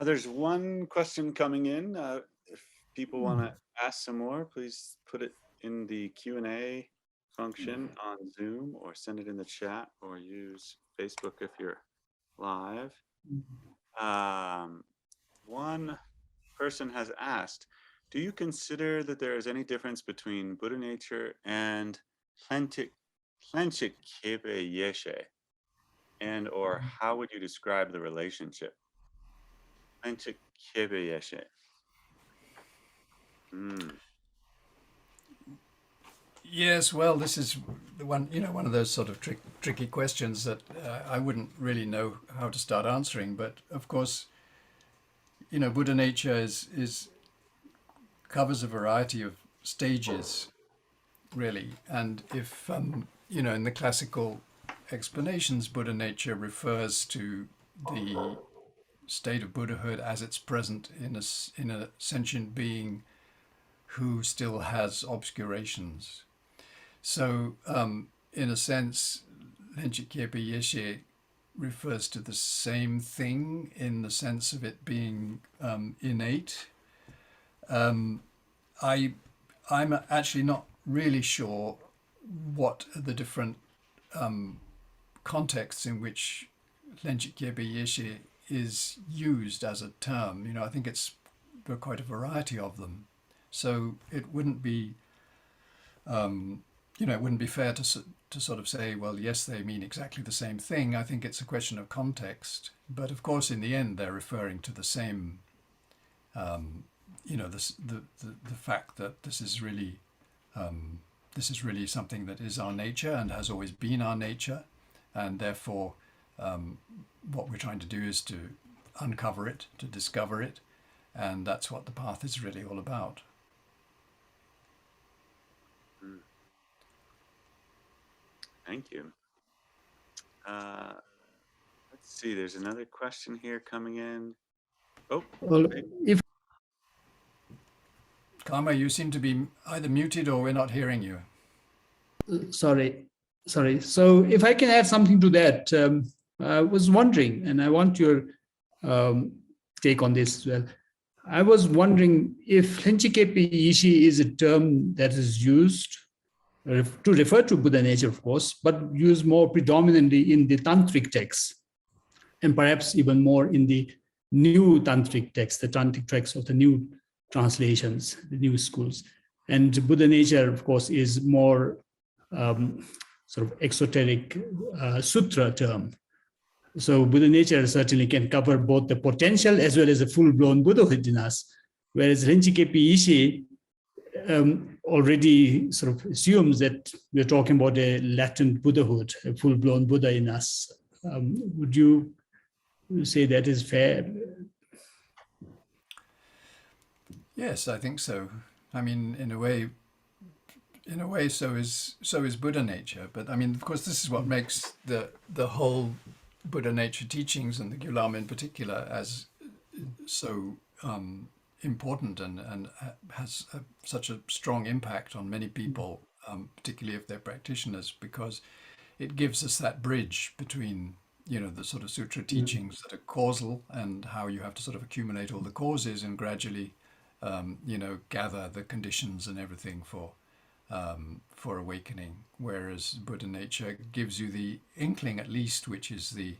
There's one question coming in. If people want to ask some more, please put it in the Q&A function on Zoom or send it in the chat or use Facebook if you're live. One person has asked, do you consider that there is any difference between Buddha nature and Hlenchik Kepe Yeshe? And or how would you describe the relationship? Hlenchik Kepe Yeshe. Yes, well, this is the one, one of those sort of tricky questions that I wouldn't really know how to start answering. But of course, Buddha nature is covers a variety of stages, really. And if in the classical explanations, Buddha nature refers to the state of Buddhahood as it's present in a sentient being who still has obscurations. So, in a sense, Lhenchik Khepe Yeshe refers to the same thing in the sense of it being innate. I'm actually not really sure what the different contexts in which Lhenchik Khepe Yeshe is used as a term. I think there are quite a variety of them. So it wouldn't be it wouldn't be fair to sort of say, well, yes, they mean exactly the same thing. I think it's a question of context. But of course, in the end, they're referring to the same, the fact that this is really something that is our nature and has always been our nature. And therefore, what we're trying to do is to uncover it, to discover it. And that's what the path is really all about. Thank you. Let's see, there's another question here coming in. Oh, if Karma, you seem to be either muted or we're not hearing you. Sorry. So if I can add something to that, I was wondering, and I want your take on this as well. I was wondering if Lhenchik Khepe Yeshe is a term that is used to refer to Buddha nature, of course, but used more predominantly in the tantric texts, and perhaps even more in the new tantric texts, the tantric texts of the new translations, the new schools. And Buddha nature, of course, is more sort of exoteric sutra term. So Buddha nature certainly can cover both the potential as well as the full-blown Buddhahood in us, whereas Lhenchik Khepe Yeshe already sort of assumes that we're talking about a latent Buddhahood, a full-blown Buddha in us. Would you say that is fair? Yes, I think so. I mean, in a way, so is Buddha nature. But I mean, of course, this is what makes the whole Buddha nature teachings, and the Gyulam in particular, as so important and has such a strong impact on many people, particularly if they're practitioners, because it gives us that bridge between the sort of sutra teachings that are causal and how you have to sort of accumulate all the causes and gradually gather the conditions and everything for awakening, whereas Buddha nature gives you the inkling, at least, which is the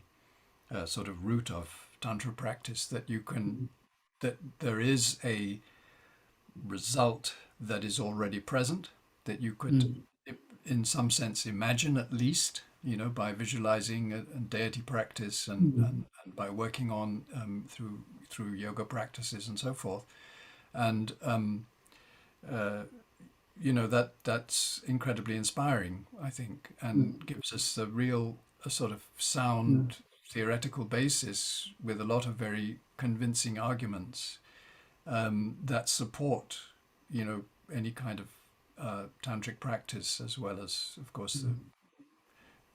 sort of root of Tantra practice, that you can, that there is a result that is already present, that you could, in some sense, imagine, at least, by visualizing a deity practice and by working on through yoga practices and so forth. And that's incredibly inspiring, I think, and gives us a sort of sound theoretical basis with a lot of very convincing arguments that support, any kind of tantric practice, as well as, of course, the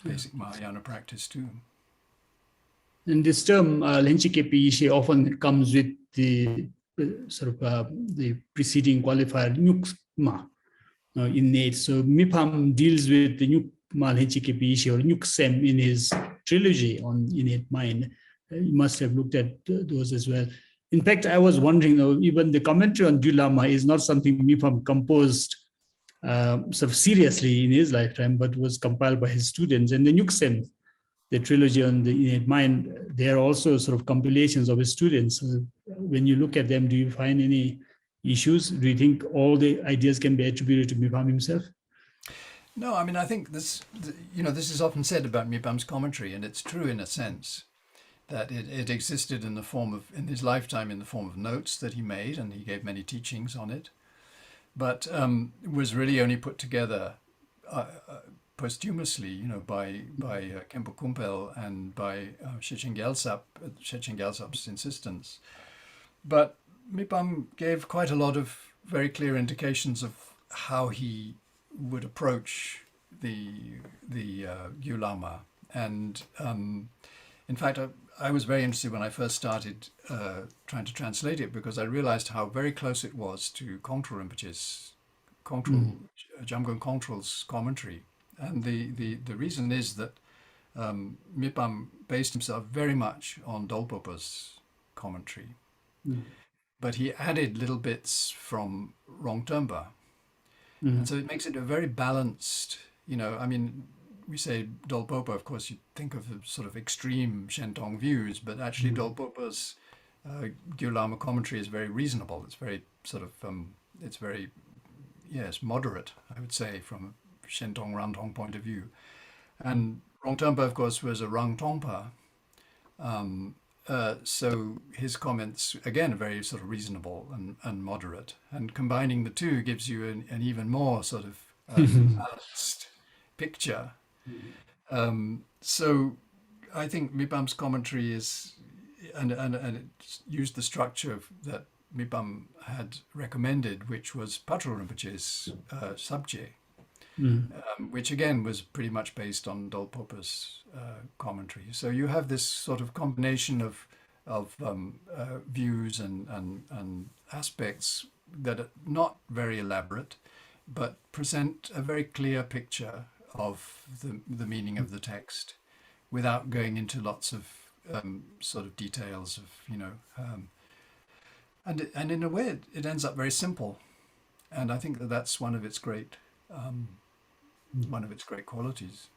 basic Mahayana practice too. And this term, Lhenchik Khepe Yeshe, often comes with the sort of the preceding qualifier, nyukma, innate. So Mipham deals with the nyukma Lhenchik Khepe Yeshe, or nyuksem, in his trilogy on innate mind. You must have looked at those as well. In fact, I was wondering, even the commentary on Dulama is not something Mipam composed sort of seriously in his lifetime, but was compiled by his students. And the Nyuksem, the trilogy on the innate mind, they are also sort of compilations of his students. When you look at them, do you find any issues? Do you think all the ideas can be attributed to Mipam himself? No, I mean, I think this is often said about Mipam's commentary, and it's true in a sense that it existed in the form of, in his lifetime, in the form of notes that he made, and he gave many teachings on it, but was really only put together posthumously, by Kempo Kumpel and by Shechen Gyaltsap's insistence. But Mipam gave quite a lot of very clear indications of how he would approach the Gyulama, and in fact, I was very interested when I first started trying to translate it, because I realized how very close it was to Kongtrul Rinpoche's Jamgon Kongtrul's commentary. And the reason is that Mipam based himself very much on Dolpopa's commentary, but he added little bits from Rongtenpa. And so it makes it a very balanced, I mean, we say Dolpopa, of course, you think of the sort of extreme Shentong views, but actually Dolpopa's Gyulama commentary is very reasonable. It's very sort of, it's very, yes, moderate, I would say, from a Shentong Rantong point of view. And Rongtenpa, of course, was a Rangtongpa. So his comments, again, are very sort of reasonable and moderate. And combining the two gives you an even more sort of balanced picture. So I think Mipam's commentary is, and it used the structure that Mipam had recommended, which was Patrul Rinpoche's subject, which again was pretty much based on Dolpopa's commentary. So you have this sort of combination of views and aspects that are not very elaborate, but present a very clear picture of the meaning of the text, without going into lots of sort of details of and in a way it ends up very simple, and I think that's one of its great qualities.